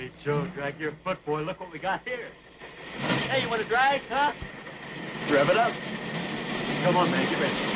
Hey, Joe, drag your foot, boy. Look what we got here. Hey, you want to drag, huh? Rev it up. Come on, man, get ready.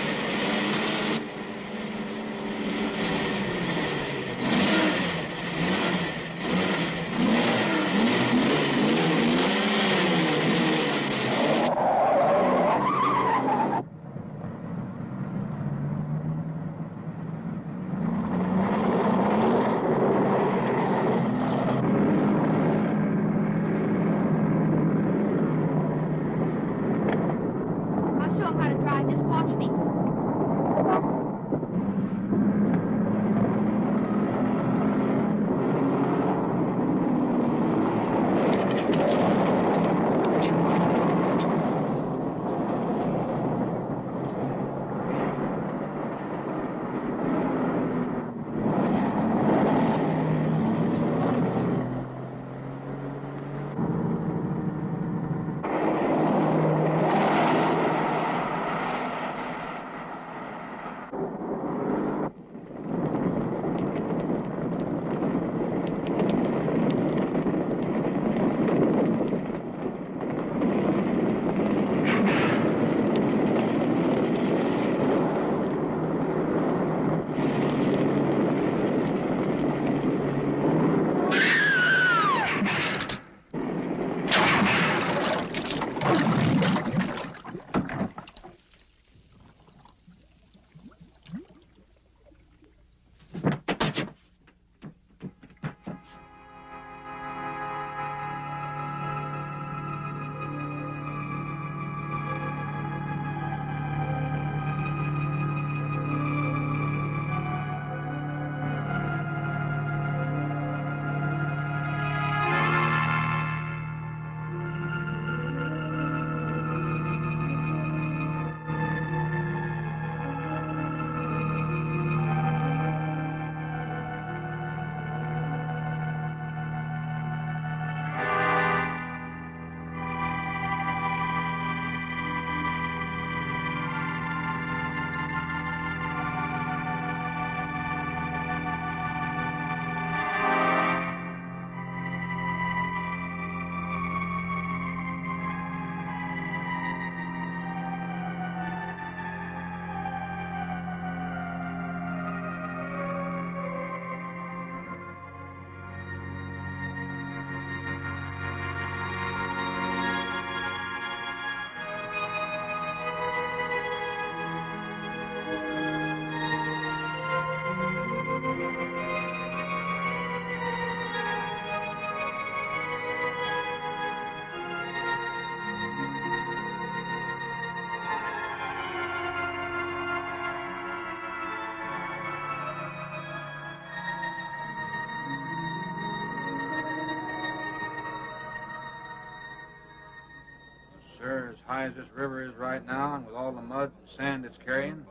Sir, as high as this river is right now, and with all the mud and sand it's carrying,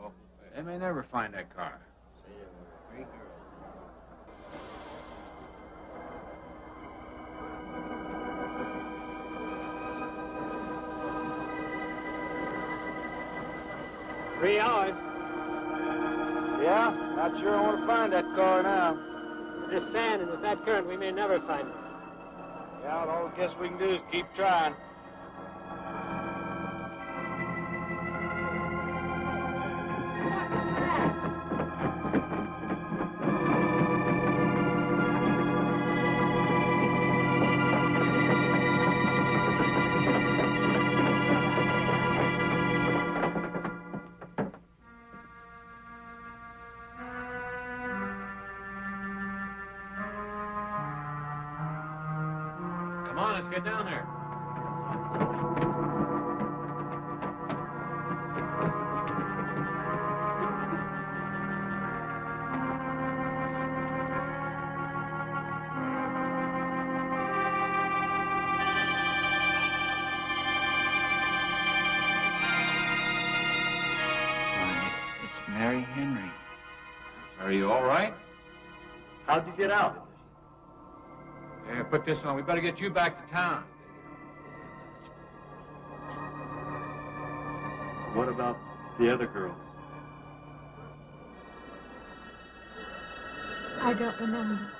they may never find that car. Three hours. Yeah? Not sure I want to find that car now. This sand, and with that current, we may never find it. Yeah, well, all I guess we can do is keep trying. Come on, let's get down there. It's Mary Henry. Are you all right? How'd you get out? Yeah, put this on. We better get you back to town. What about the other girls? I don't remember.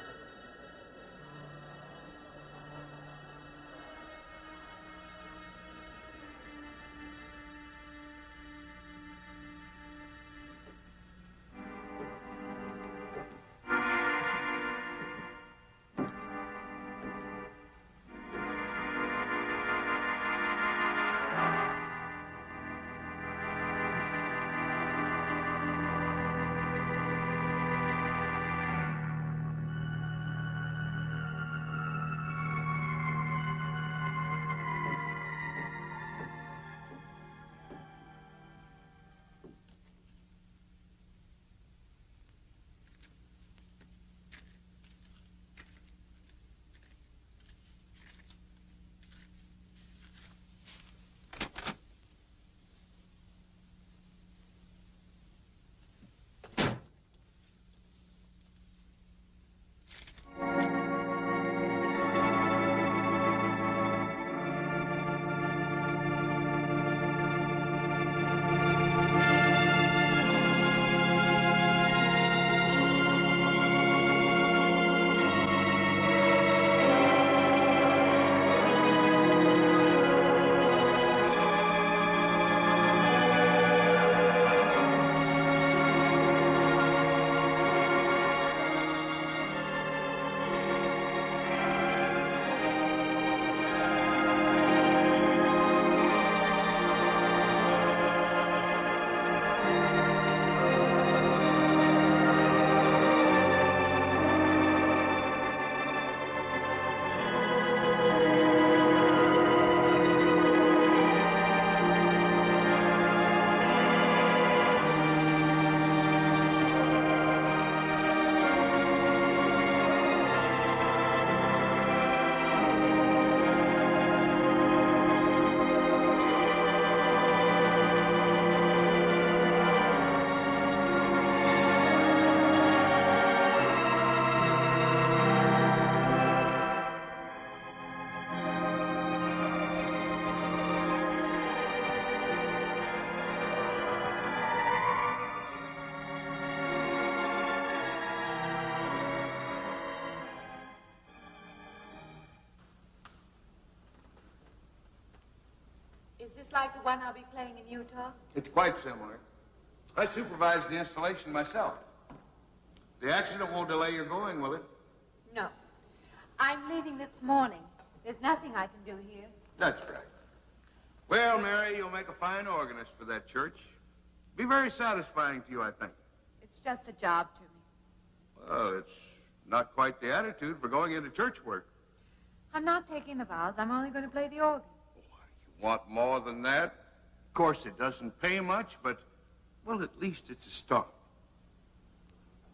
Is this like the one I'll be playing in Utah? It's quite similar. I supervised the installation myself. The accident won't delay your going, will it? No. I'm leaving this morning. There's nothing I can do here. That's right. Well, Mary, you'll make a fine organist for that church. Be very satisfying to you, I think. It's just a job to me. Well, it's not quite the attitude for going into church work. I'm not taking the vows. I'm only going to play the organ. You want more than that? Of course, it doesn't pay much, but, well, at least it's a start.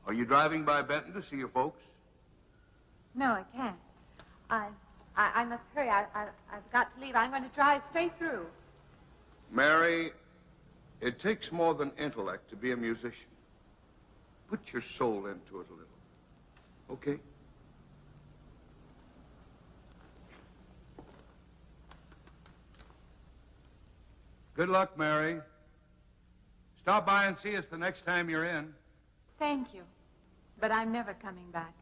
Are you driving by Benton to see your folks? No, I can't. I must hurry. I've got to leave. I'm going to drive straight through. Mary, it takes more than intellect to be a musician. Put your soul into it a little. Okay? Good luck, Mary. Stop by and see us the next time you're in. Thank you. But I'm never coming back.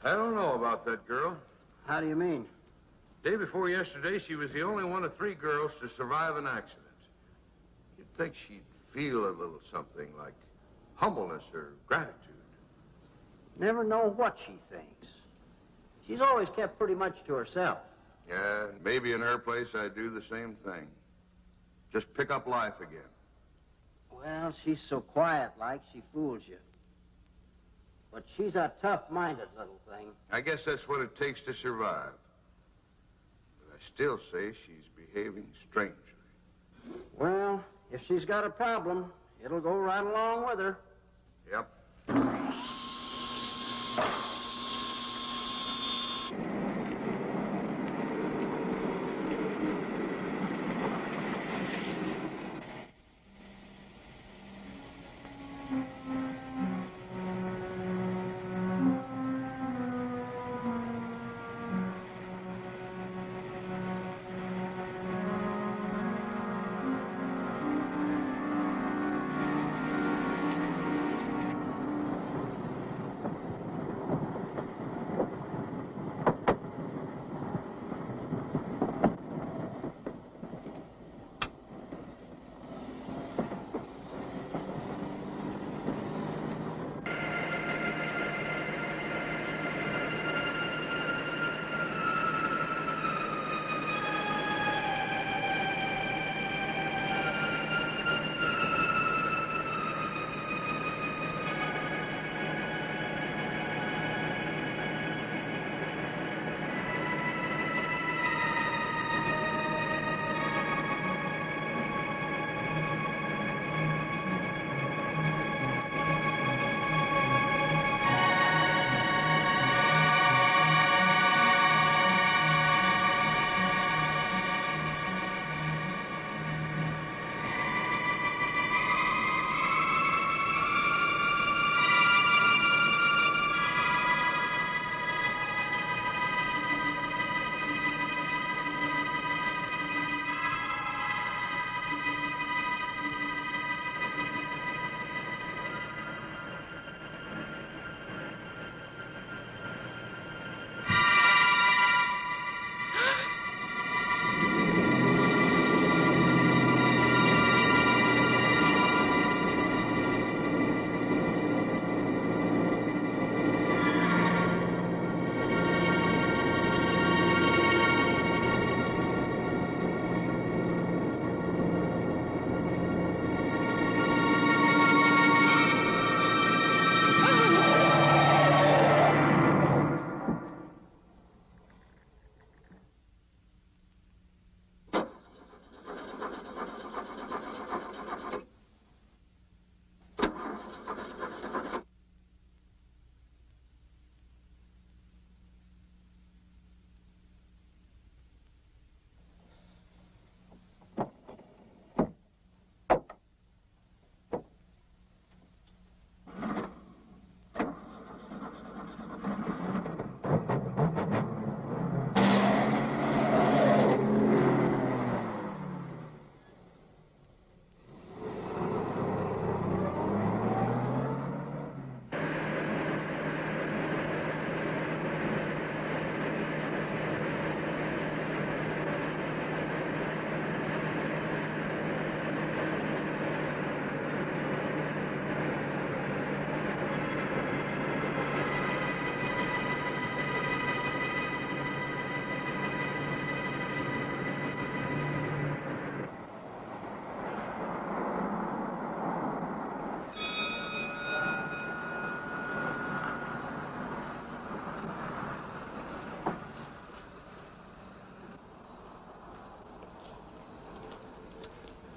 I don't know about that girl. How do you mean? Day before yesterday, she was the only one of 3 girls to survive an accident. You'd think she'd feel a little something like humbleness or gratitude. Never know what she thinks. She's always kept pretty much to herself. Yeah, maybe in her place I'd do the same thing. Just pick up life again. Well, she's so quiet-like, she fools you. But she's a tough-minded little thing. I guess that's what it takes to survive. But I still say she's behaving strangely. Well, if she's got a problem, it'll go right along with her. Yep.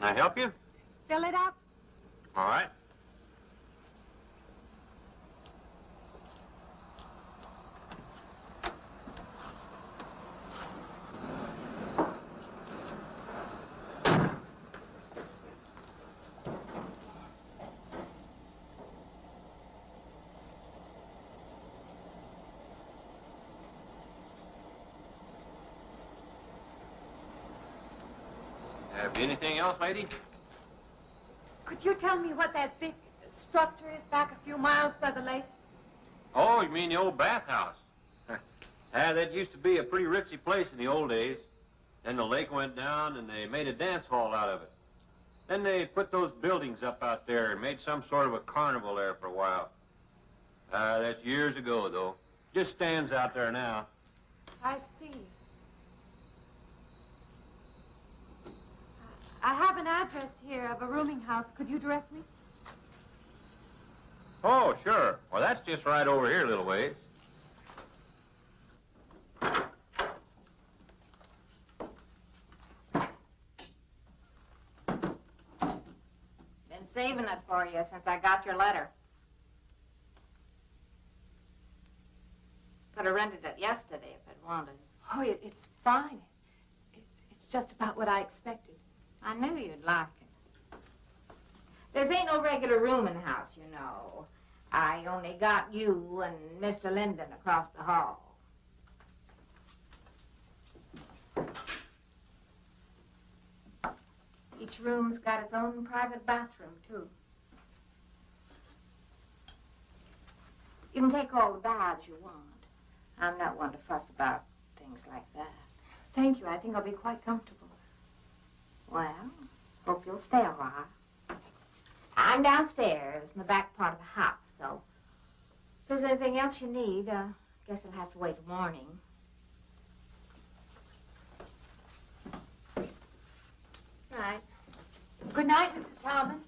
I help you? Fill it up. All right. Have anything else, lady? Could you tell me what that big structure is back a few miles by the lake? Oh, you mean the old bathhouse? That used to be a pretty ritzy place in the old days. Then the lake went down and they made a dance hall out of it. Then they put those buildings up out there and made some sort of a carnival there for a while. That's years ago, though. Just stands out there now. I see. I have an address here of a rooming house. Could you direct me? Oh, sure. Well, that's just right over here a little ways. Been saving it for you since I got your letter. Could have rented it yesterday if I'd wanted. Oh, it's fine. It's just about what I expected. I knew you'd like it. There ain't no regular room in the house, you know. I only got you and Mr. Linden across the hall. Each room's got its own private bathroom, too. You can take all the baths you want. I'm not one to fuss about things like that. Thank you. I think I'll be quite comfortable. Well, hope you'll stay a while. I'm downstairs in the back part of the house, so if there's anything else you need, guess it'll have to wait till morning. Right. Good night, Mrs. Talman.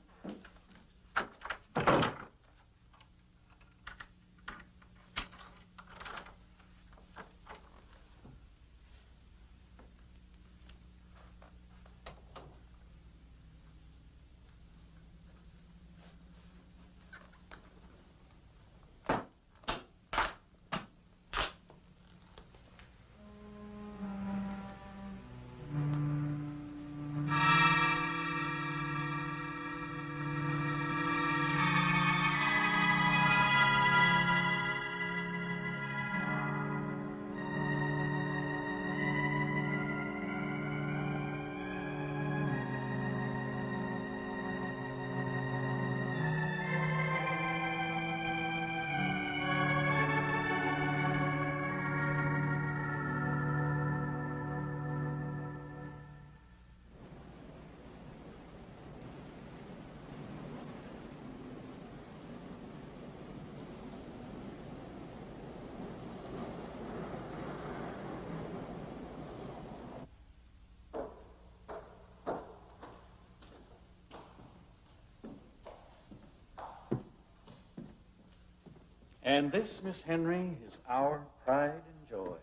And this, Miss Henry, is our pride and joy.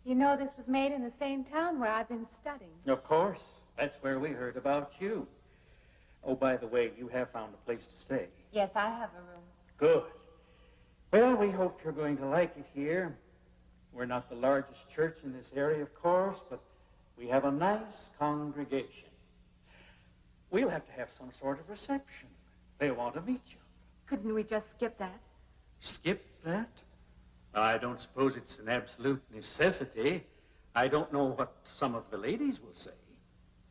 You know this was made in the same town where I've been studying. Of course. That's where we heard about you. Oh, by the way, you have found a place to stay. Yes, I have a room. Good. Well, we hope you're going to like it here. We're not the largest church in this area, of course, but we have a nice congregation. We'll have to have some sort of reception. They'll want to meet you. Couldn't we just skip that? Skip that? I don't suppose it's an absolute necessity. I don't know what some of the ladies will say.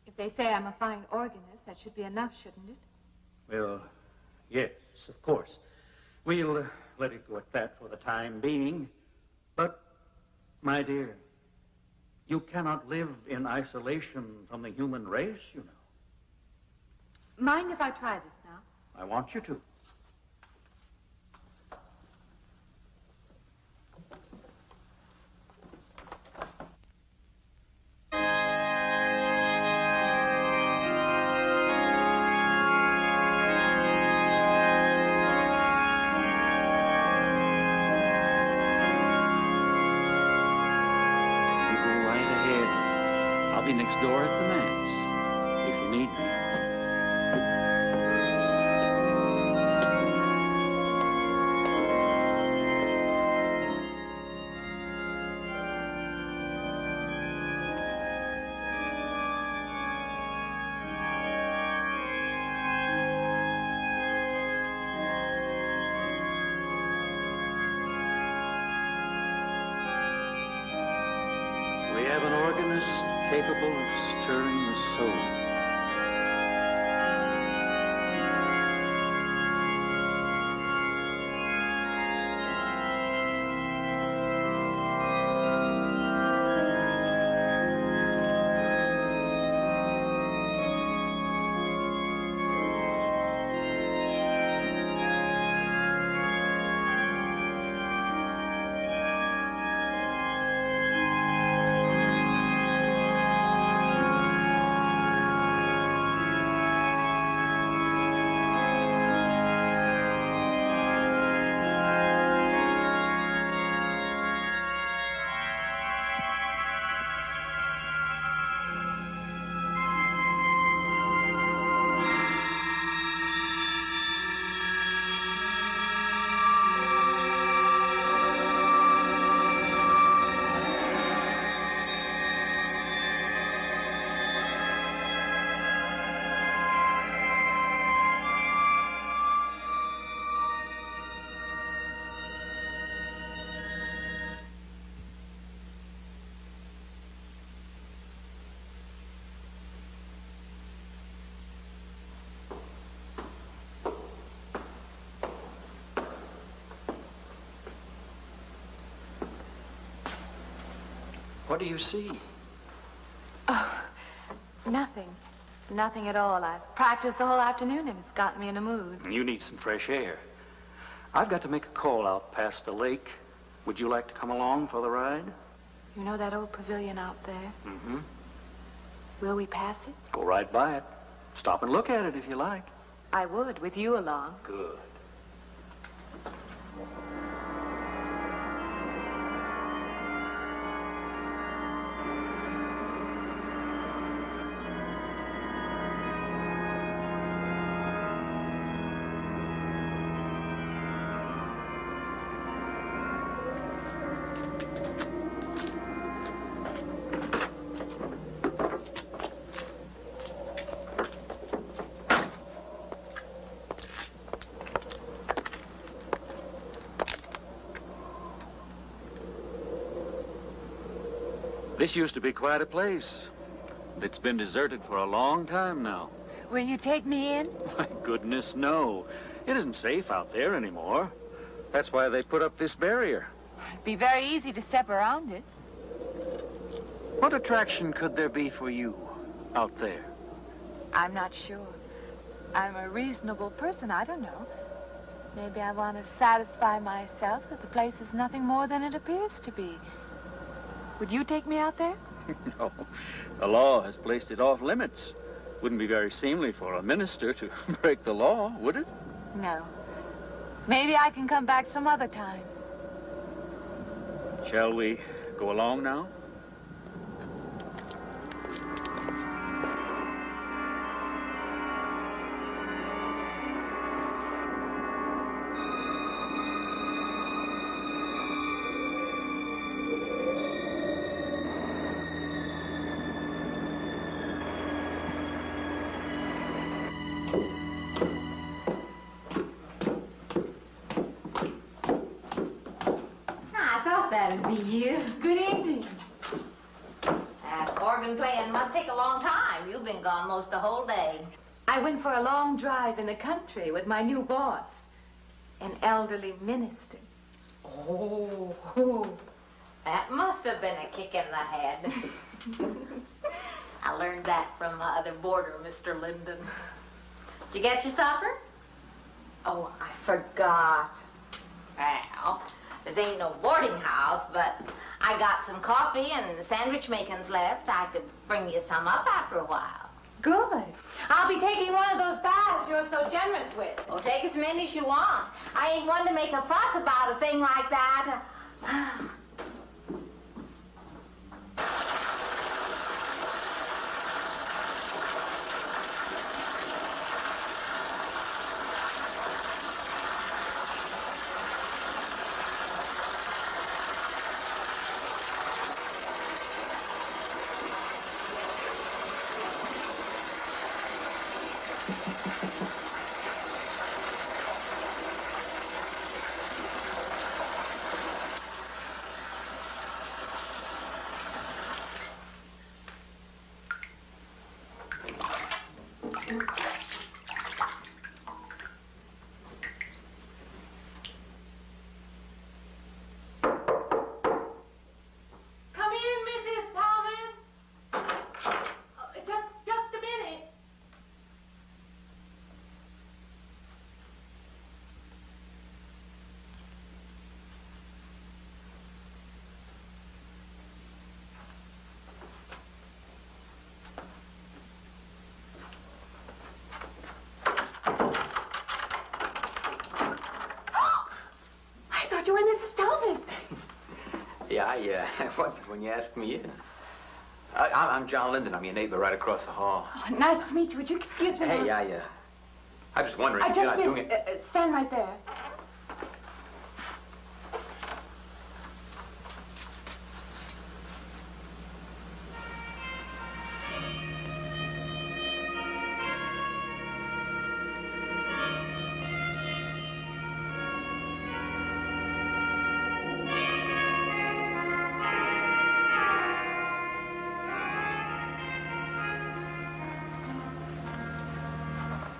If they say I'm a fine organist, that should be enough, shouldn't it? Well, yes, of course. We'll let it go at that for the time being. But, my dear, you cannot live in isolation from the human race, you know. Mind if I try this now? I want you to. Next door at the manse. If you need me. We have an organist capable of stirring the soul. What do you see? Oh, nothing. Nothing at all. I've practiced the whole afternoon and it's gotten me in a mood. You need some fresh air. I've got to make a call out past the lake. Would you like to come along for the ride? You know that old pavilion out there? Mm-hmm. Will we pass it? Go right by it. Stop and look at it if you like. I would, with you along. Good. This used to be quite a place. It's been deserted for a long time now. Will you take me in? My goodness, no. It isn't safe out there anymore. That's why they put up this barrier. It'd be very easy to step around it. What attraction could there be for you out there? I'm not sure. I'm a reasonable person. I don't know. Maybe I want to satisfy myself that the place is nothing more than it appears to be. Would you take me out there? No. The law has placed it off limits. Wouldn't be very seemly for a minister to break the law, would it? No. Maybe I can come back some other time. Shall we go along now? That'd be you. Good evening. That organ playing must take a long time. You've been gone most the whole day. I went for a long drive in the country with my new boss, an elderly minister. Oh, that must have been a kick in the head. I learned that from my other boarder, Mr. Linden. Did you get your supper? Oh, I forgot. Well, this ain't no boarding house, but I got some coffee and sandwich makings left. I could bring you some up after a while. Good. I'll be taking one of those baths you're so generous with. Well, take as many as you want. I ain't one to make a fuss about a thing like that. Come in, Mrs. Thomas. Just a minute. I thought you were Mrs. Thomas. Yeah, I wondered when you asked me in. I'm John Linden. I'm your neighbor right across the hall. Oh, nice to meet you. Would you excuse me? Hey, I'm just wondering if you're not doing it. Stand right there.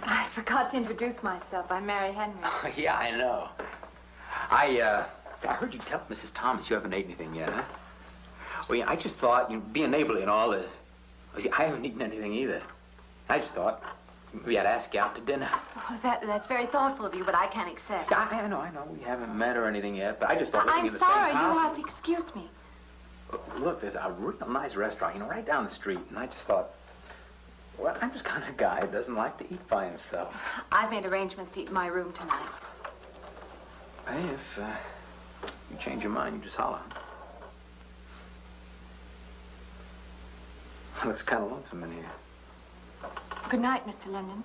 I forgot to introduce myself. I'm Mary Henry. Oh, yeah, I know. I heard you tell Mrs. Thomas you haven't ate anything yet, huh? Well, yeah, I just thought, being neighborly and all, I haven't eaten anything either. I just thought we had to ask you out to dinner. Oh, that's very thoughtful of you, but I can't accept. Yeah, I know. We haven't met or anything yet, but I just thought living in the same I'm sorry. house. You'll have to excuse me. Look, there's a real nice restaurant, right down the street, and I just thought, well, I'm just kind of guy that doesn't like to eat by himself. I've made arrangements to eat in my room tonight. Hey, if you change your mind, you just holler. Looks kind of lonesome in here. Good night, Mr. Linden.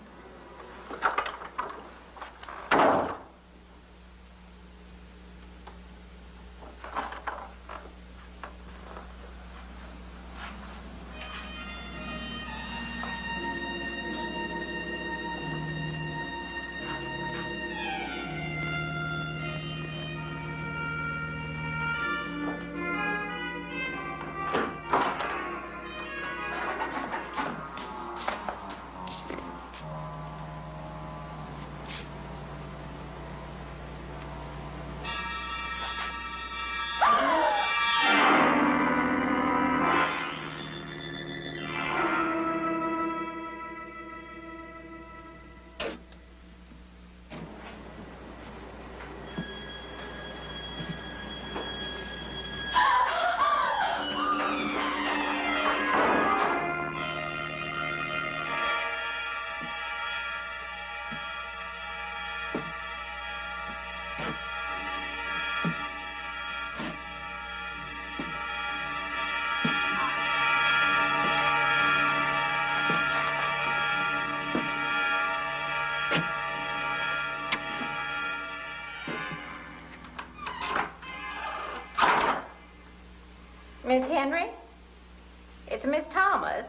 Miss Henry? It's Miss Thomas.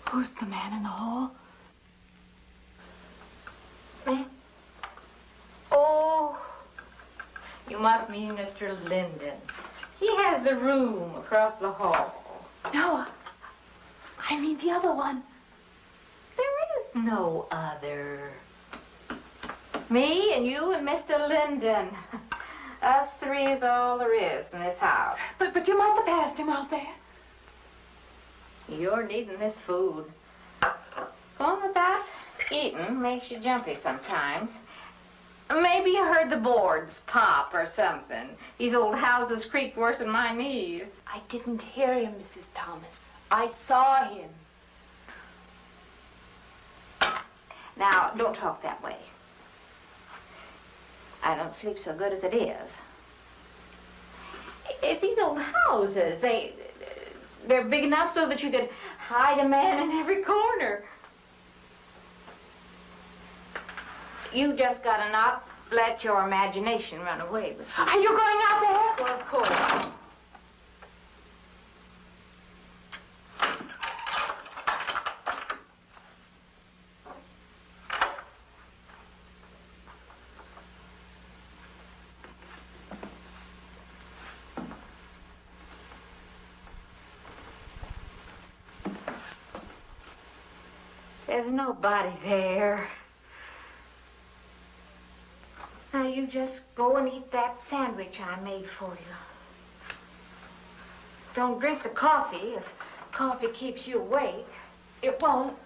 Who's the man in the hall? Me? Oh, you must mean Mr. Linden. He has the room across the hall. No, I mean the other one. There is no other. Me and you and Mr. Linden. Us three is all there is in this house. But you must have passed him out there. You're needing this food. Going without eating makes you jumpy sometimes. Maybe you heard the boards pop or something. These old houses creak worse than my knees. I didn't hear him, Mrs. Thomas. I saw him. Now, don't talk that way. I don't sleep so good as it is. It's these old houses. They're big enough so that you could hide a man in every corner. You just gotta not let your imagination run away with you. Are you going out there? Well, of course. There's nobody there. Now, you just go and eat that sandwich I made for you. Don't drink the coffee. If coffee keeps you awake, it won't.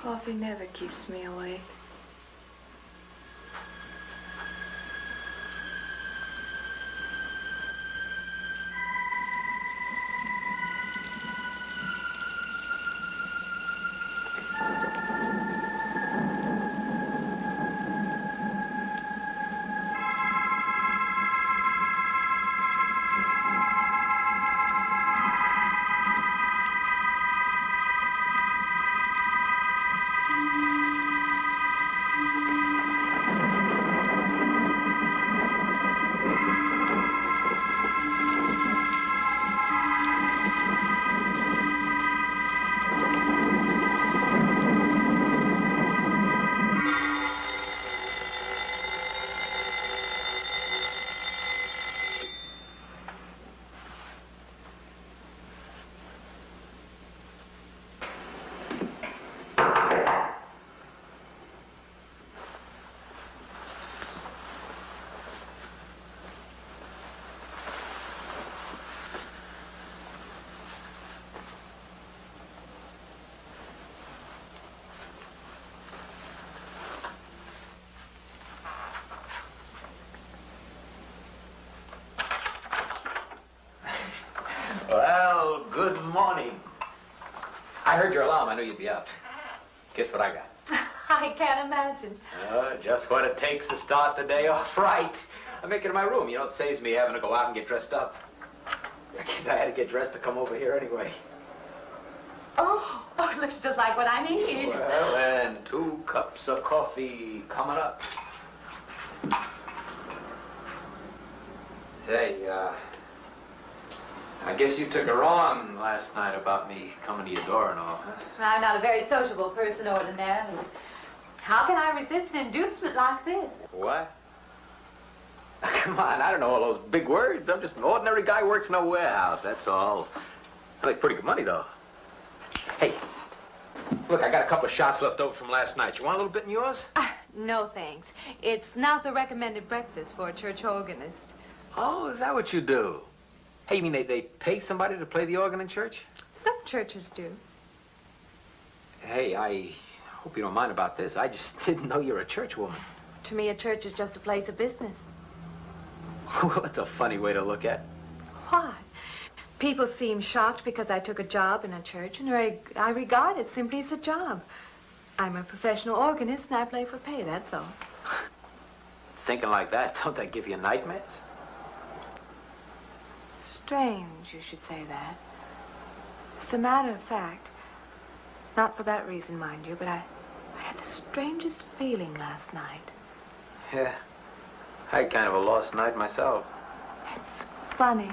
Coffee never keeps me awake. Well, good morning. I heard your alarm. I knew you'd be up. Guess what I got? I can't imagine. Just what it takes to start the day off right. I make it in my room. You know, it saves me having to go out and get dressed up. I guess I had to get dressed to come over here anyway. Oh, it looks just like what I need. Well, and 2 cups of coffee coming up. Say, I guess you took her on last night about me coming to your door and all, huh? I'm not a very sociable person ordinarily. How can I resist an inducement like this? What? Come on, I don't know all those big words. I'm just an ordinary guy who works in a warehouse, that's all. I make pretty good money, though. Hey, look, I got a couple of shots left over from last night. You want a little bit in yours? No, thanks. It's not the recommended breakfast for a church organist. Oh, is that what you do? Hey, you mean they pay somebody to play the organ in church? Some churches do. Hey, I hope you don't mind about this. I just didn't know you're a church woman. To me, a church is just a place of business. Well, that's a funny way to look at it. Why? People seem shocked because I took a job in a church, and I regard it simply as a job. I'm a professional organist, and I play for pay, that's all. Thinking like that, don't that give you nightmares? Strange you should say that. As a matter of fact, not for that reason, mind you, but I had the strangest feeling last night. Yeah, I had kind of a lost night myself. It's funny.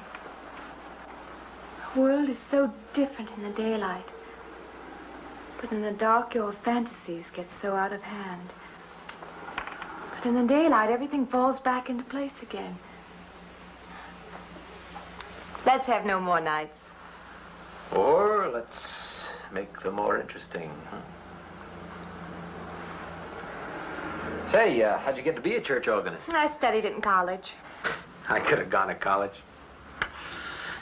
The world is so different in the daylight. But in the dark, your fantasies get so out of hand. But in the daylight, everything falls back into place again. Let's have no more nights. Or let's make them more interesting, huh? Say, how'd you get to be a church organist? I studied it in college. I could have gone to college.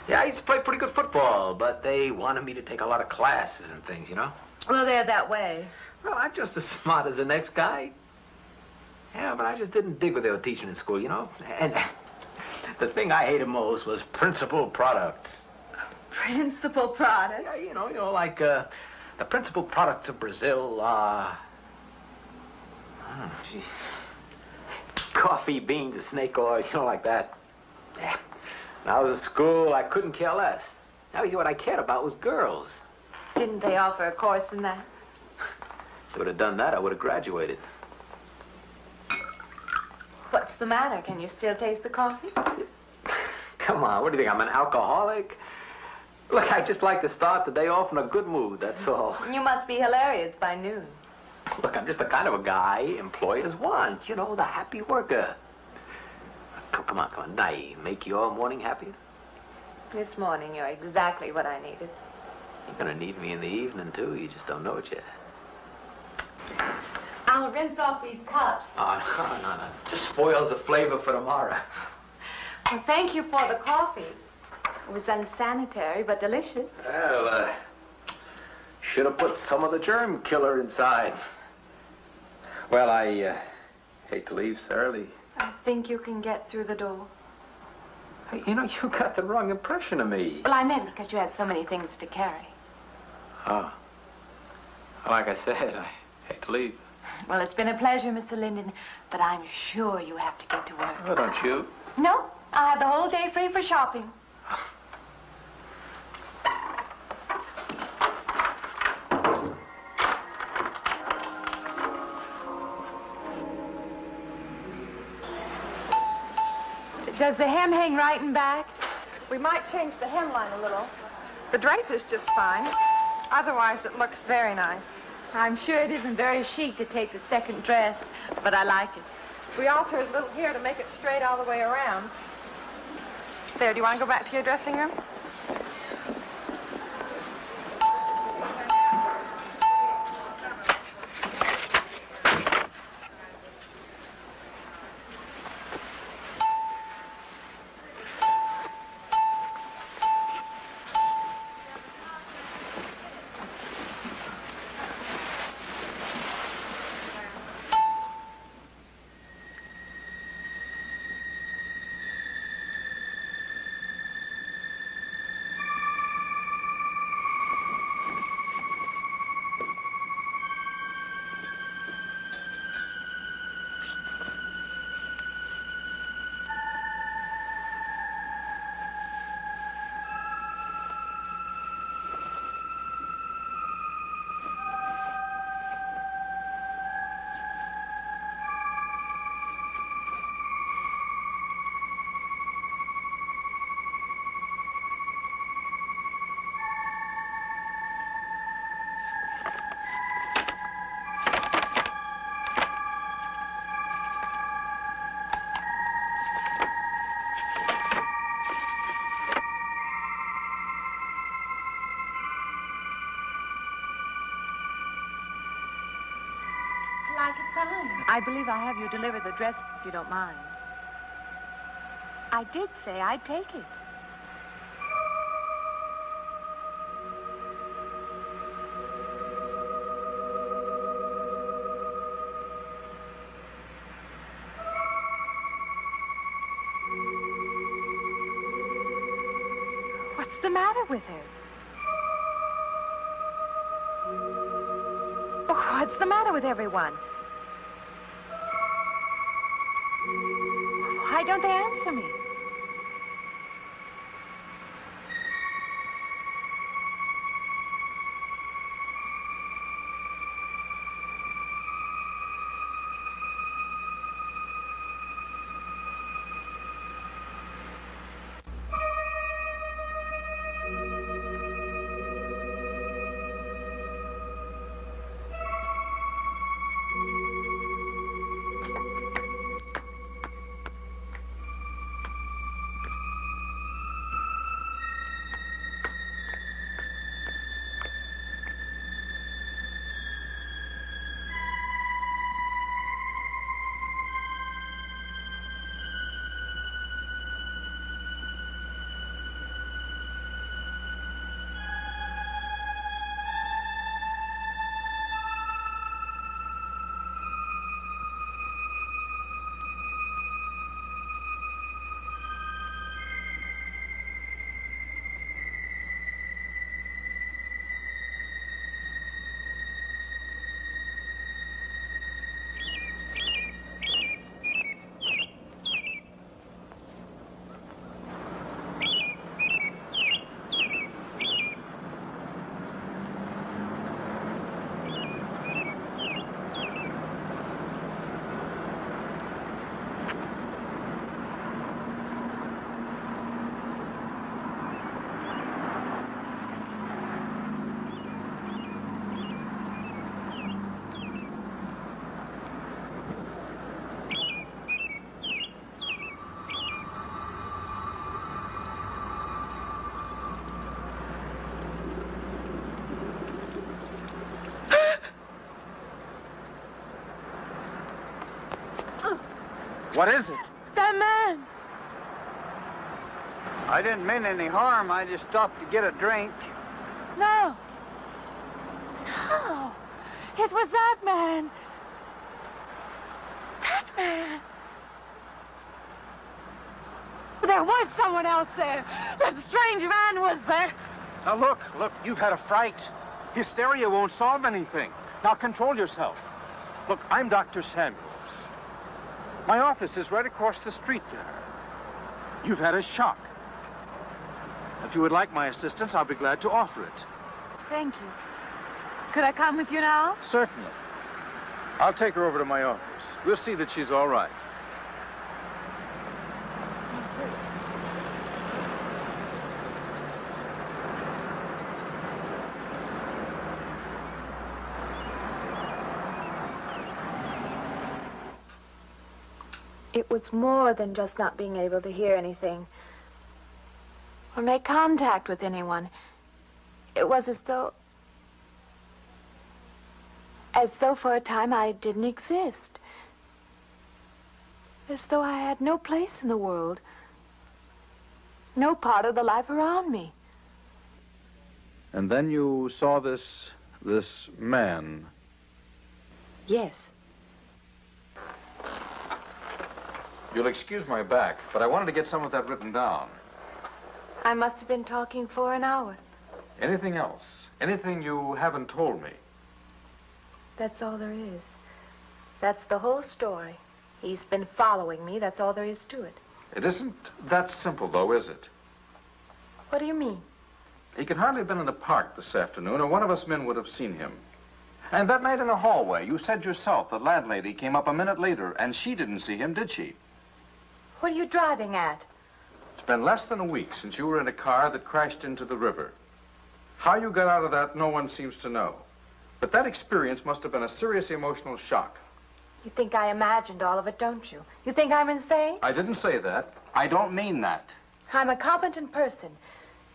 Yeah, I used to play pretty good football, but they wanted me to take a lot of classes and things, you know? Well, they're that way. Well, I'm just as smart as the next guy. Yeah, but I just didn't dig what they were teaching in school, you know? And the thing I hated most was principal products. Principal product? Yeah, you know, like, the principal products of Brazil are... coffee, beans, and snake oil, you know, like that. Yeah. When I was at school, I couldn't care less. Now, you know, what I cared about was girls. Didn't they offer a course in that? If they would have done that, I would have graduated. What's the matter? Can you still taste the coffee? Come on, what do you think, I'm an alcoholic? Look, I just like to start the day off in a good mood, that's all. You must be hilarious by noon. Look, I'm just the kind of a guy employers want, you know, the happy worker. Come on, now, make your morning happier? This morning, you're exactly what I needed. You're gonna need me in the evening, too. You just don't know it yet. I'll rinse off these cups. Oh, no. Just spoils the flavor for tomorrow. Well, thank you for the coffee. It was unsanitary, but delicious. Well, should have put some of the germ killer inside. Well, I hate to leave so early. I think you can get through the door. Hey, you know, you got the wrong impression of me. Well, I meant because you had so many things to carry. Oh. Like I said, I hate to leave. Well, it's been a pleasure, Mr. Linden, but I'm sure you have to get to work. Oh, don't you? No, I have the whole day free for shopping. Does the hem hang right and back? We might change the hemline a little. The drape is just fine. Otherwise, it looks very nice. I'm sure it isn't very chic to take the second dress, but I like it. We alter a little here to make it straight all the way around. There, do you want to go back to your dressing room? I believe I have you deliver the dress, if you don't mind. I did say I'd take it. What's the matter with her? Oh, what's the matter with everyone? Why don't they answer me? What is it? That man. I didn't mean any harm. I just stopped to get a drink. No. No. It was that man. That man. There was someone else there. That strange man was there. Now, look, you've had a fright. Hysteria won't solve anything. Now, control yourself. Look, I'm Dr. Samuels. My office is right across the street there. You've had a shock. If you would like my assistance, I'll be glad to offer it. Thank you. Could I come with you now? Certainly. I'll take her over to my office. We'll see that she's all right. It was more than just not being able to hear anything or make contact with anyone. It was as though for a time I didn't exist. As though I had no place in the world. No part of the life around me. And then you saw this man. Yes. You'll excuse my back, but I wanted to get some of that written down. I must have been talking for an hour. Anything else? Anything you haven't told me? That's all there is. That's the whole story. He's been following me. That's all there is to it. It isn't that simple, though, is it? What do you mean? He could hardly have been in the park this afternoon, or one of us men would have seen him. And that night in the hallway, you said yourself the landlady came up a minute later, and she didn't see him, did she? What are you driving at? It's been less than a week since you were in a car that crashed into the river. How you got out of that, no one seems to know. But that experience must have been a serious emotional shock. You think I imagined all of it, don't you? You think I'm insane? I didn't say that. I don't mean that. I'm a competent person.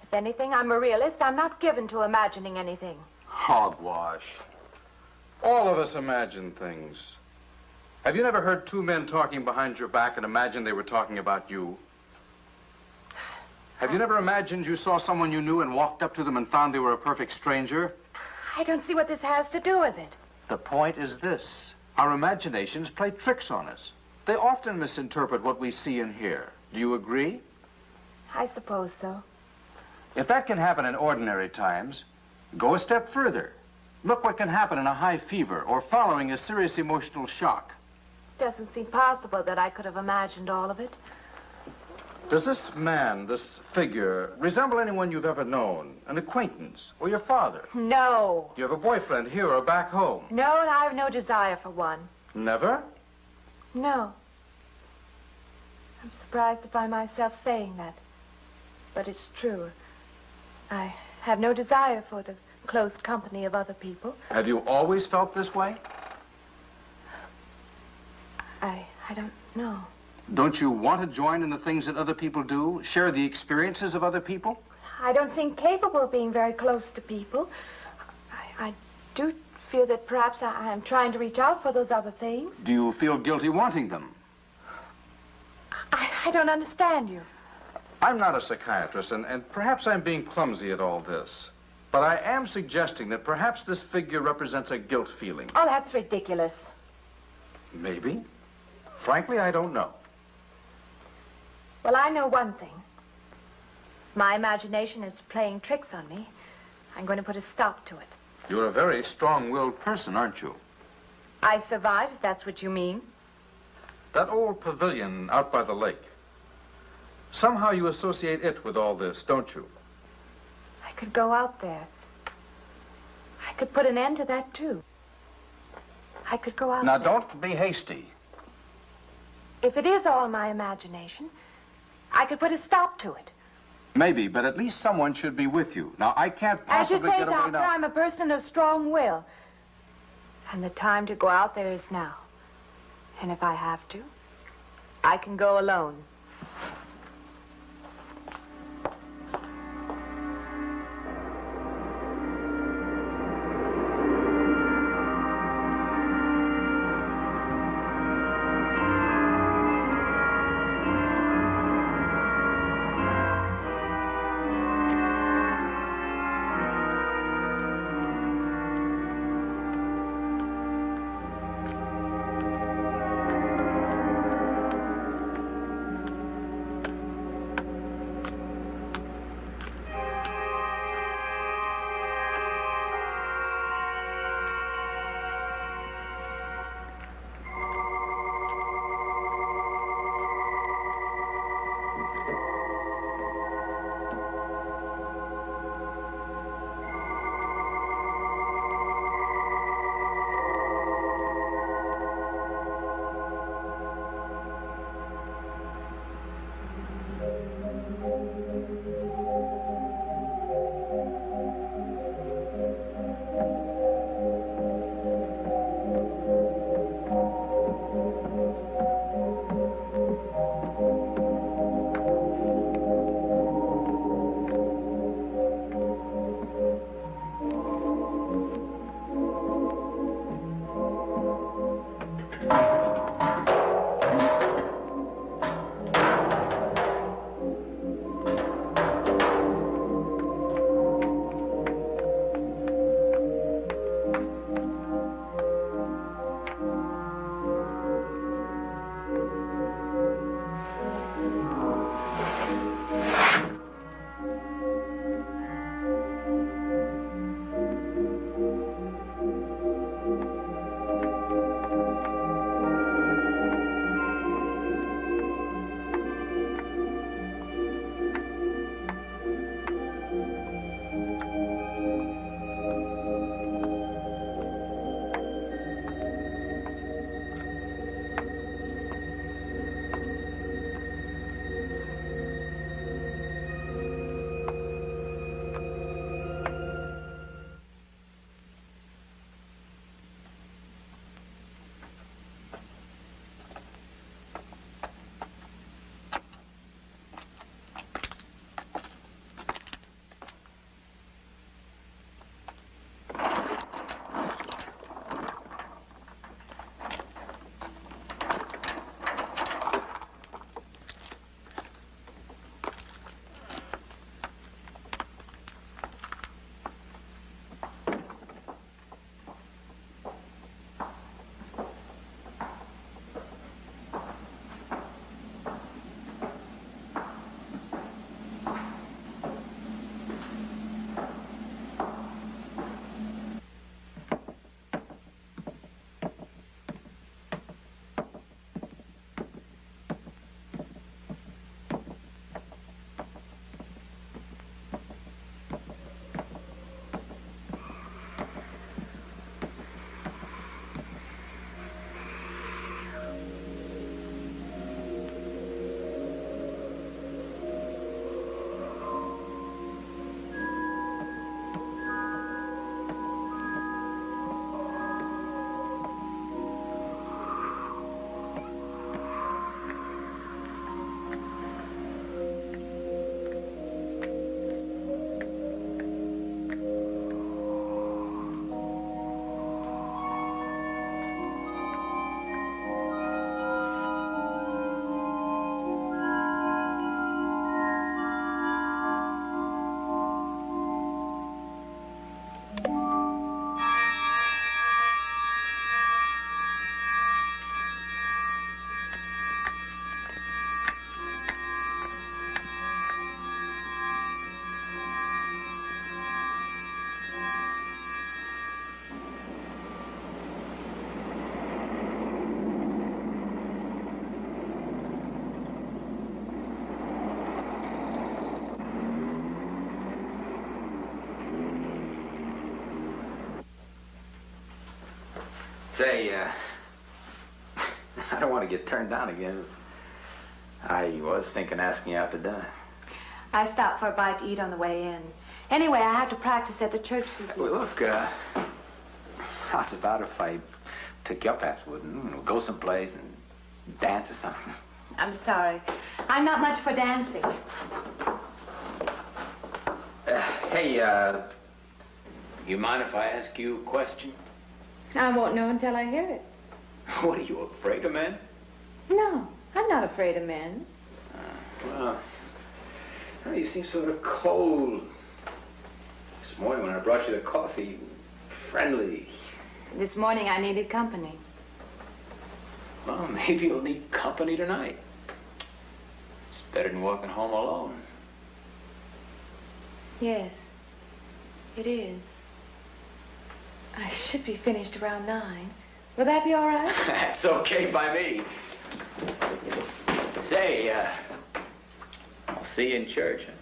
If anything, I'm a realist. I'm not given to imagining anything. Hogwash. All of us imagine things. Have you never heard two men talking behind your back and imagined they were talking about you? Have you never imagined you saw someone you knew and walked up to them and found they were a perfect stranger? I don't see what this has to do with it. The point is this. Our imaginations play tricks on us. They often misinterpret what we see and hear. Do you agree? I suppose so. If that can happen in ordinary times, go a step further. Look what can happen in a high fever or following a serious emotional shock. It doesn't seem possible that I could have imagined all of it. Does this man, this figure, resemble anyone you've ever known? An acquaintance? Or your father? No. Do you have a boyfriend here or back home? No, and I have no desire for one. Never? No. I'm surprised to find myself saying that. But it's true. I have no desire for the close company of other people. Have you always felt this way? I don't know. Don't you want to join in the things that other people do? Share the experiences of other people? I don't seem capable of being very close to people. I do feel that perhaps I am trying to reach out for those other things. Do you feel guilty wanting them? I don't understand you. I'm not a psychiatrist, and perhaps I'm being clumsy at all this. But I am suggesting that perhaps this figure represents a guilt feeling. Oh, that's ridiculous. Maybe. Frankly, I don't know. Well, I know one thing. My imagination is playing tricks on me. I'm going to put a stop to it. You're a very strong-willed person, aren't you? I survive, if that's what you mean. That old pavilion out by the lake. Somehow you associate it with all this, don't you? I could go out there. I could put an end to that, too. I could go out Now, there. don't be hasty. If it is all my imagination, I could put a stop to it. Maybe, but at least someone should be with you. Now, I can't As you possibly say, get away Doctor, now. I'm a person of strong will. And the time to go out there is now. And if I have to, I can go alone. Say, I don't want to get turned down again. I was thinking asking you out to dinner. I stopped for a bite to eat on the way in. Anyway, I have to practice at the church this evening. Well, look, how's about if I took you up afterward and go someplace and dance or something? I'm sorry. I'm not much for dancing. Hey, you mind if I ask you a question? I won't know until I hear it. What, are you afraid of men? No, I'm not afraid of men. Well, you seem sort of cold. This morning when I brought you the coffee, friendly. This morning I needed company. Well, maybe you'll need company tonight. It's better than walking home alone. Yes, it is. I should be finished around 9. Will that be all right? That's okay by me. Say, I'll see you in church, huh?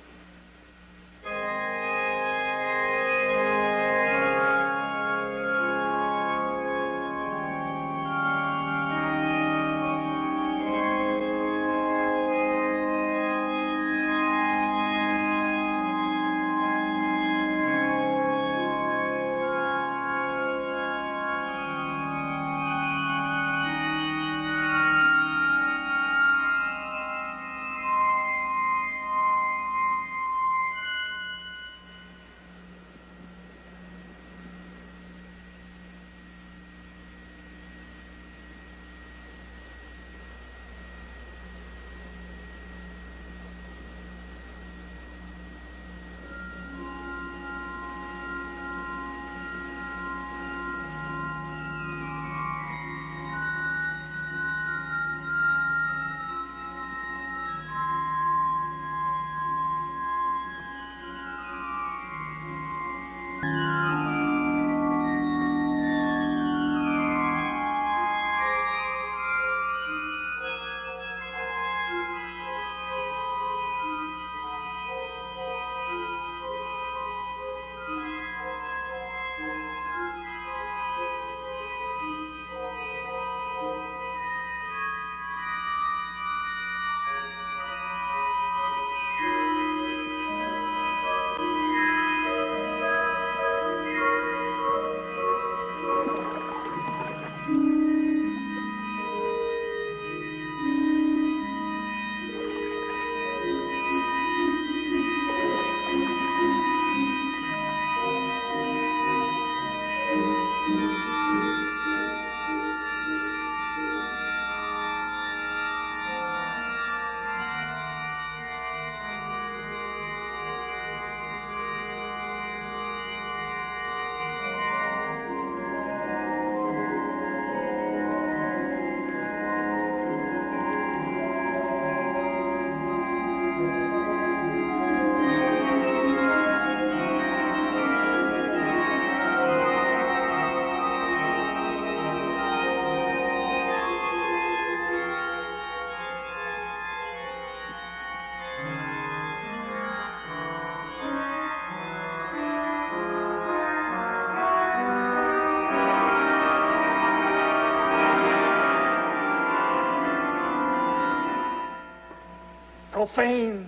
Profane,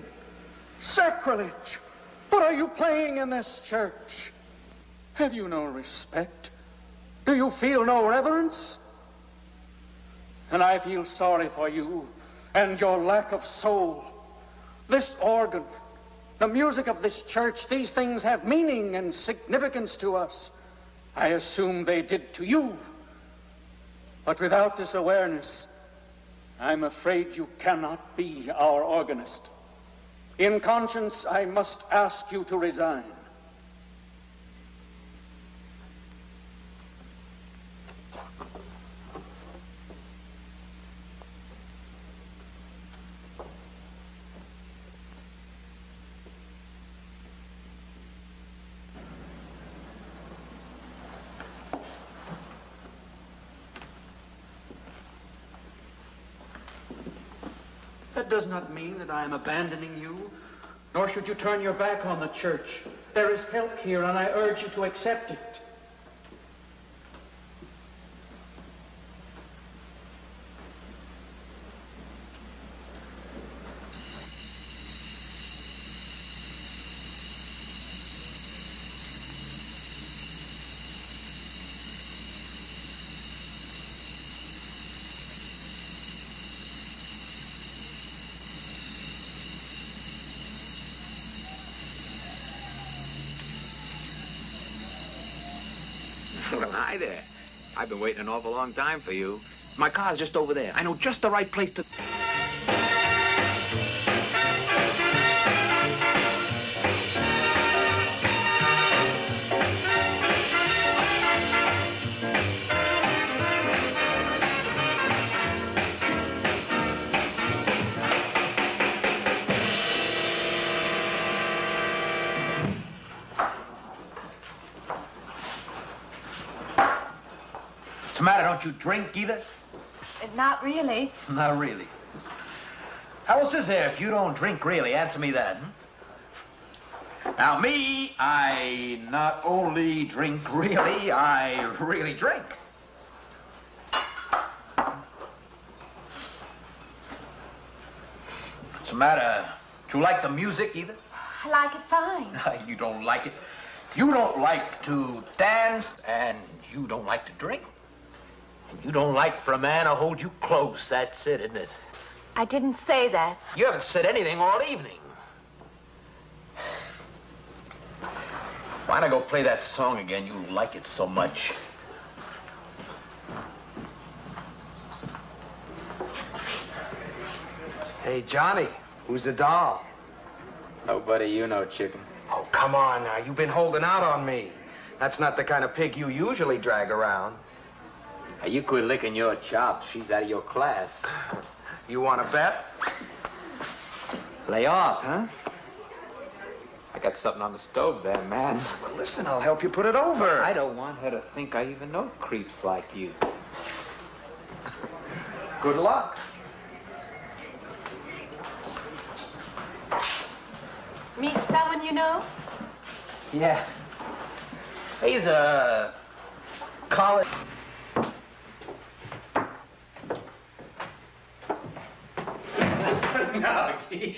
sacrilege. What are you playing in this church? Have you no respect? Do you feel no reverence? And I feel sorry for you and your lack of soul. This organ, the music of this church, these things have meaning and significance to us. I assume they did to you. But without this awareness, I'm afraid you cannot be our organist. In conscience, I must ask you to resign. That does not mean that I am abandoning you, nor should you turn your back on the church. There is help here, and I urge you to accept it. Hi there. I've been waiting an awful long time for you. My car's just over there. I know just the right place to... What's the matter? Don't you drink either? Not really. Not really. How else is there if you don't drink really? Answer me that. Now, me, I not only drink really, I really drink. What's the matter? Do you like the music either? I like it fine. You don't like it. You don't like to dance, and you don't like to drink. And you don't like for a man to hold you close. That's it, isn't it? I didn't say that. You haven't said anything all evening. Why not go play that song again? You like it so much. Hey, Johnny, who's the doll? Nobody you know, chicken. Oh, come on now. You've been holding out on me. That's not the kind of pig you usually drag around. Now, you quit licking your chops. She's out of your class. You want to bet? Lay off, huh? I got something on the stove there, man. Well, listen, I'll help you put it over. I don't want her to think I even know creeps like you. Good luck. Meet someone you know? Yeah. He's a college... No, gee.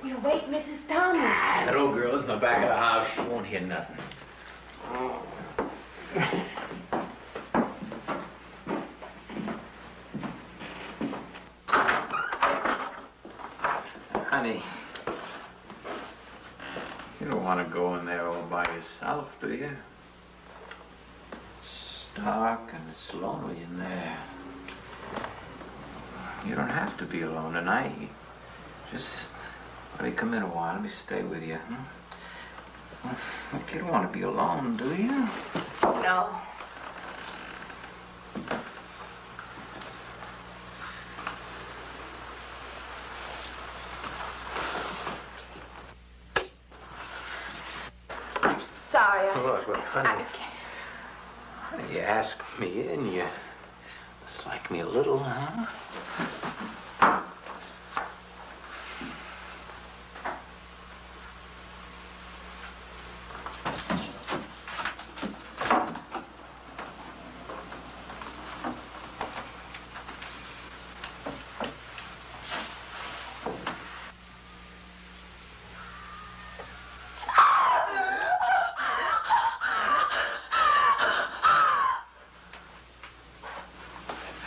We'll wait Mrs. Thomas. That old girl is in the back of the house. She won't hear nothing. Honey, you don't want to go in there all by yourself, do you? It's dark and it's lonely in there. You don't have to be alone tonight. Just let me come in a while. Let me stay with you. Look, you don't want to be alone, do you? No. I'm sorry. Look, honey. You ask me in, you dislike me a little, huh?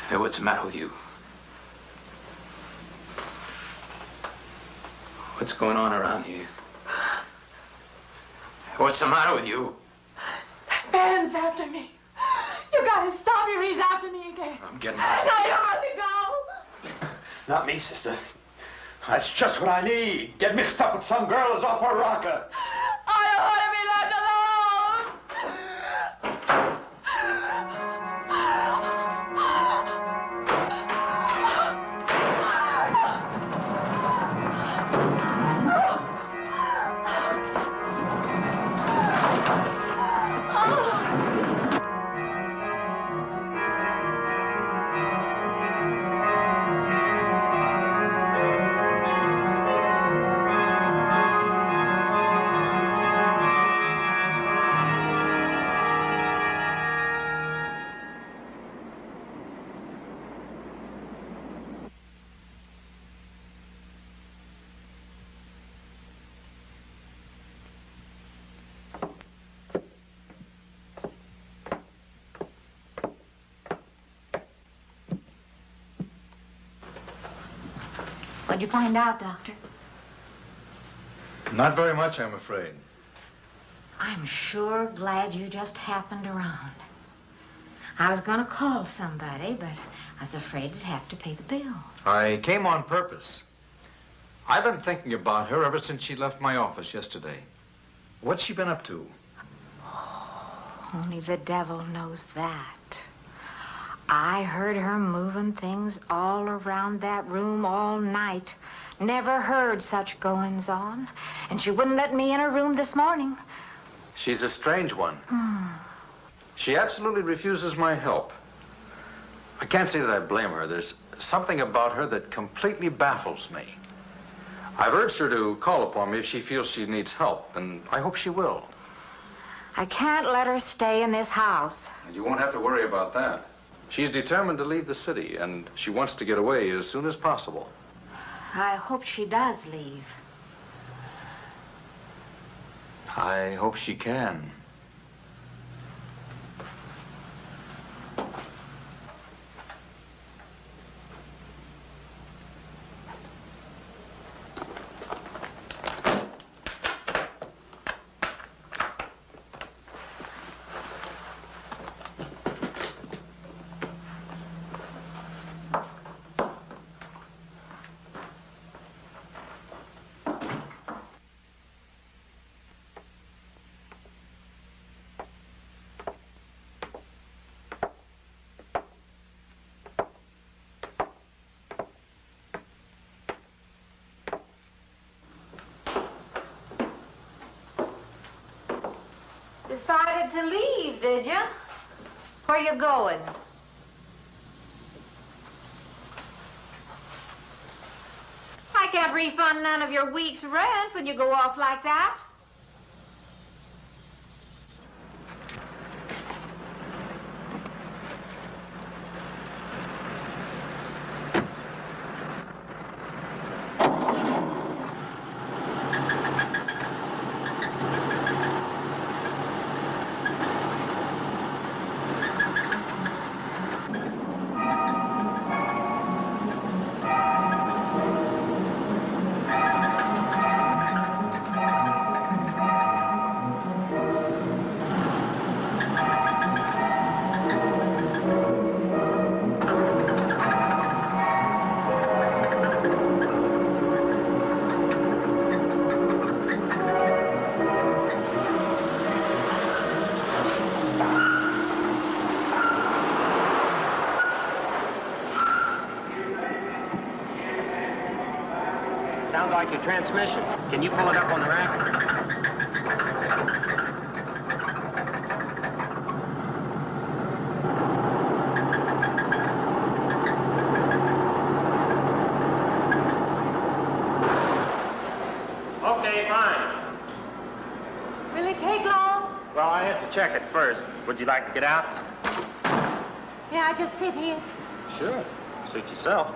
Hey, what's the matter with you? What's going on around here? What's the matter with you? That man's after me. You gotta stop him. He's after me again. I'm getting out. Now you have to go. Not me, sister. That's just what I need. Get mixed up with some girl who's off her rocker. I don't want to be left alone. What'd you find out, Doctor? Not very much, I'm afraid. I'm sure glad you just happened around. I was going to call somebody, but I was afraid I'd have to pay the bill. I came on purpose. I've been thinking about her ever since she left my office yesterday. What's she been up to? Only the devil knows that. I heard her moving things all around that room all night. Never heard such goings on. And she wouldn't let me in her room this morning. She's a strange one. She absolutely refuses my help. I can't say that I blame her. There's something about her that completely baffles me. I've urged her to call upon me if she feels she needs help, and I hope she will. I can't let her stay in this house. You won't have to worry about that. She's determined to leave the city, and she wants to get away as soon as possible. I hope she does leave. I hope she can. Decided to leave, did you? Where you going? I can't refund none of your week's rent when you go off like that. Sounds like your transmission. Can you pull it up on the rack? Okay, fine. Will it take long? Well, I have to check it first. Would you like to get out? Yeah, I just sit here. Sure. Suit yourself.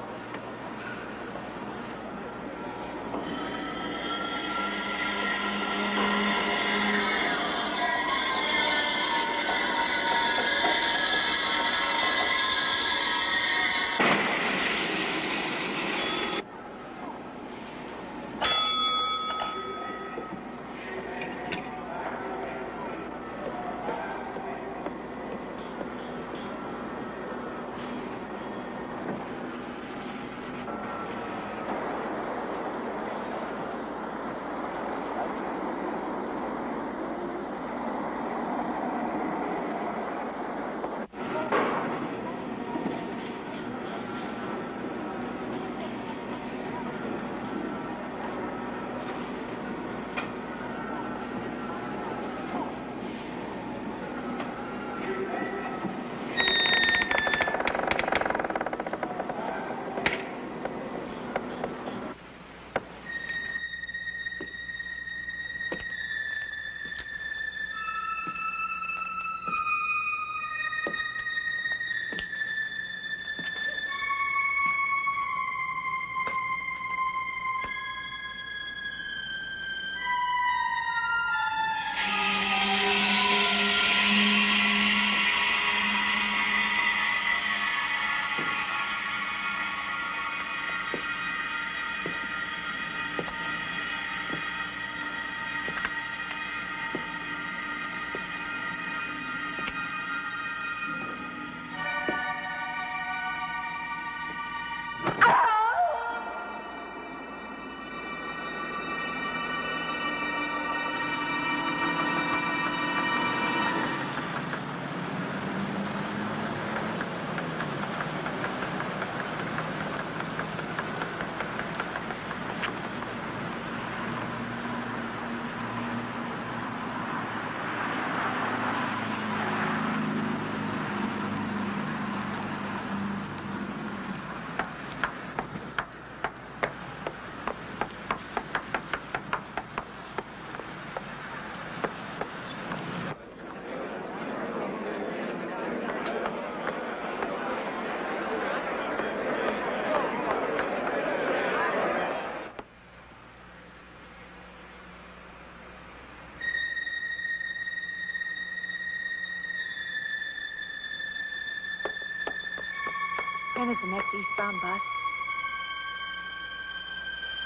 When is the next eastbound bus?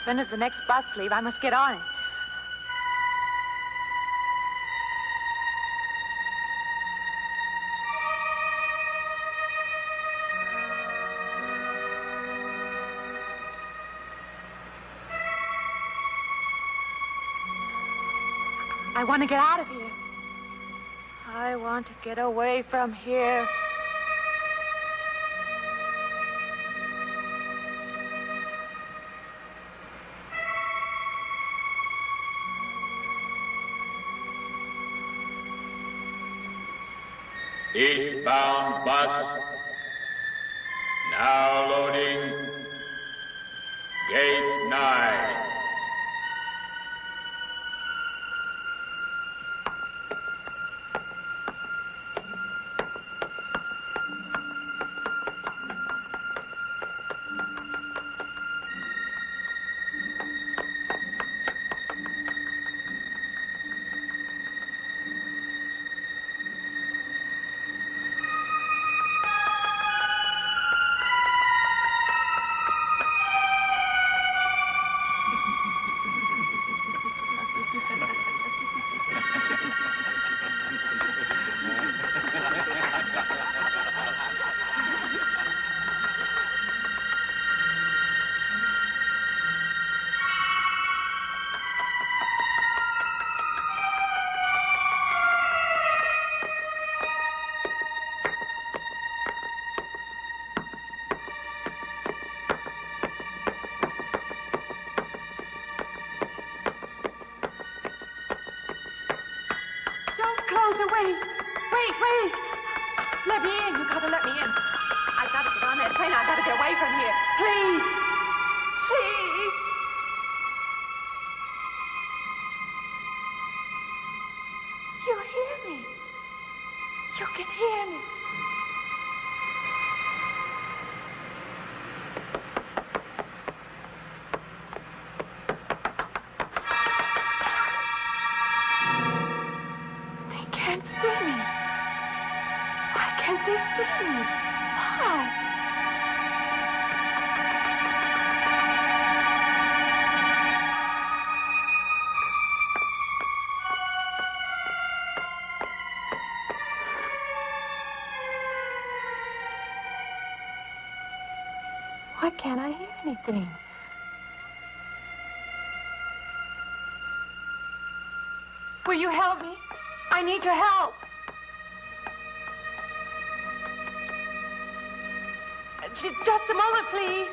When does the next bus leave? I must get on it. I want to get out of here. I want to get away from here. Eastbound bus. Now loading. Gate 9. Wait. Let me in. You gotta let me in. I gotta get on that train. I gotta get away from here. Please. Please. You hear me. You can hear me. Why can't I hear anything? Will you help me? I need your help. Just a moment, please.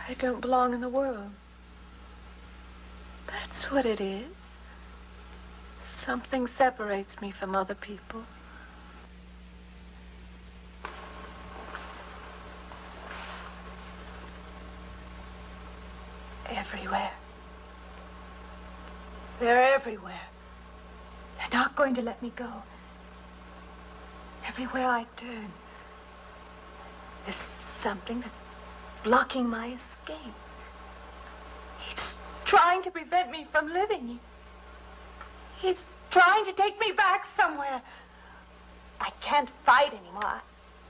I don't belong in the world. That's what it is. Something separates me from other people. Everywhere. They're everywhere. They're not going to let me go. Everywhere I turn, there's something that's blocking my escape. He's trying to prevent me from living. He's trying to take me back somewhere. I can't fight anymore.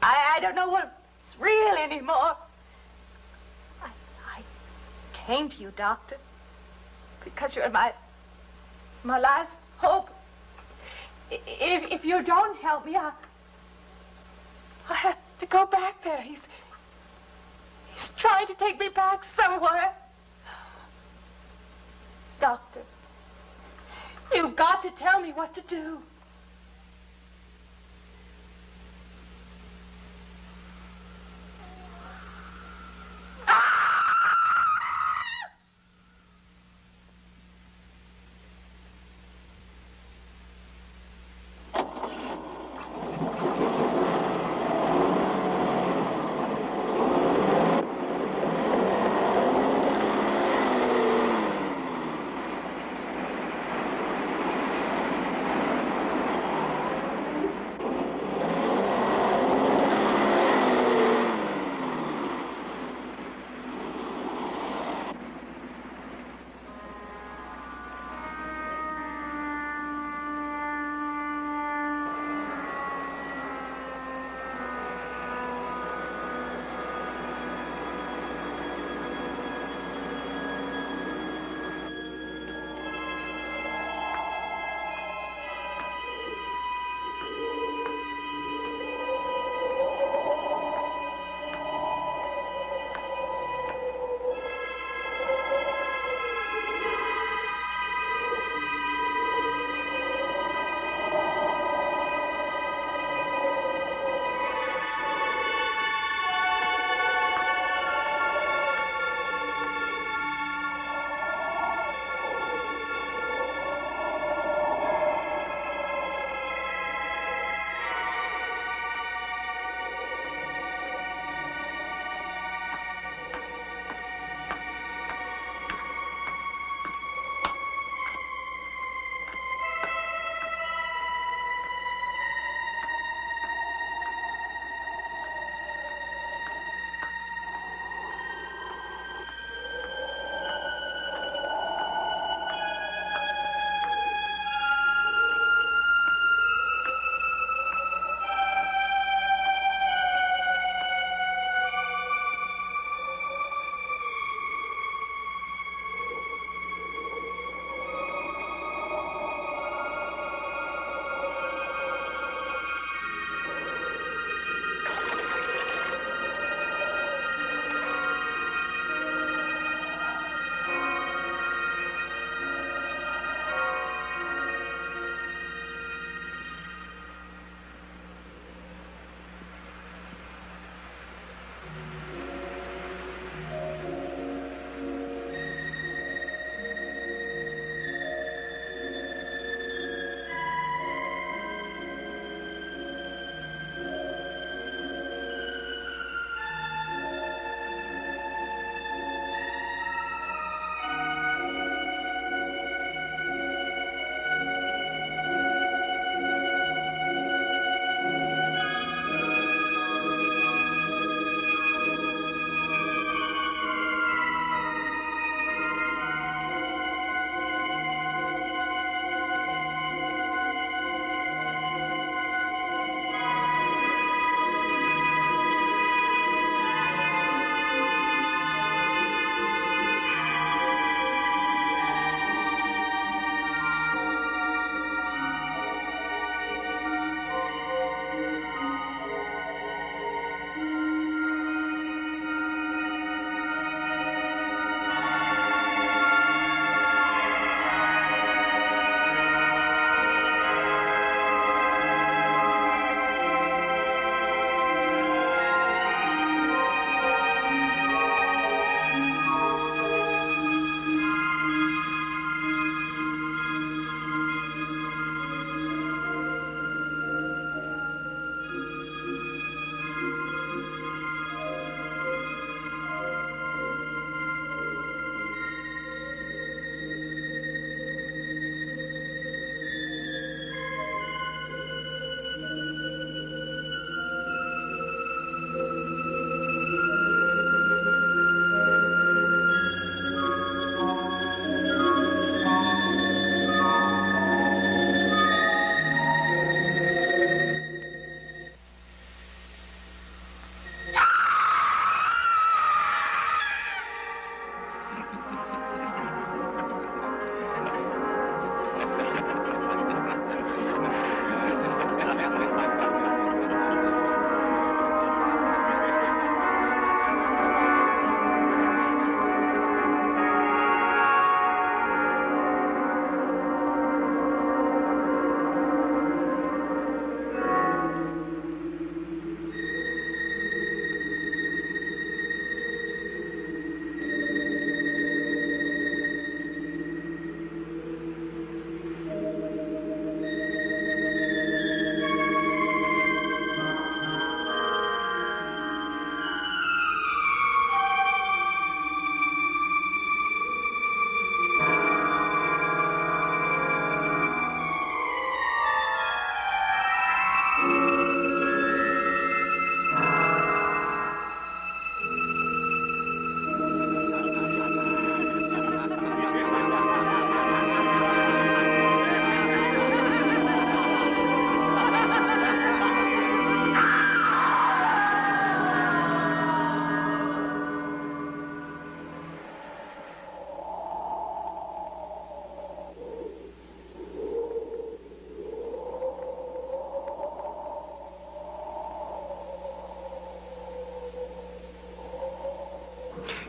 I don't know what's real anymore. I came to you, Doctor, because you're my last hope. If you don't help me, I'll have to go back there. He's trying to take me back somewhere. Doctor, you've got to tell me what to do.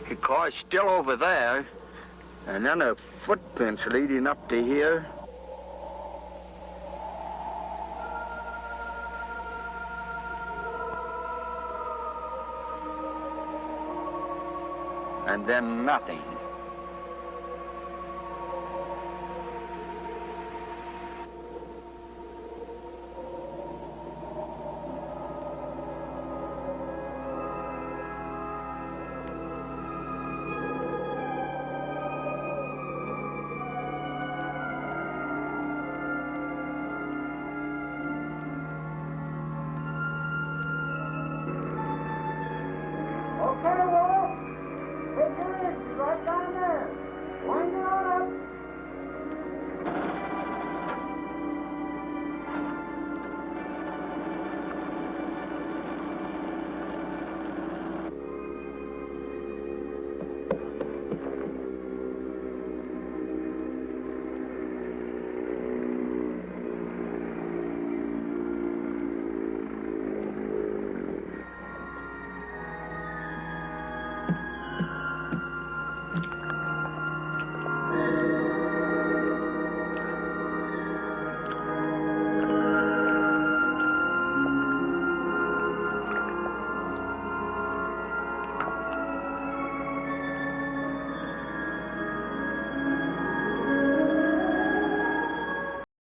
The car's still over there, and then the footprints leading up to here. And then nothing.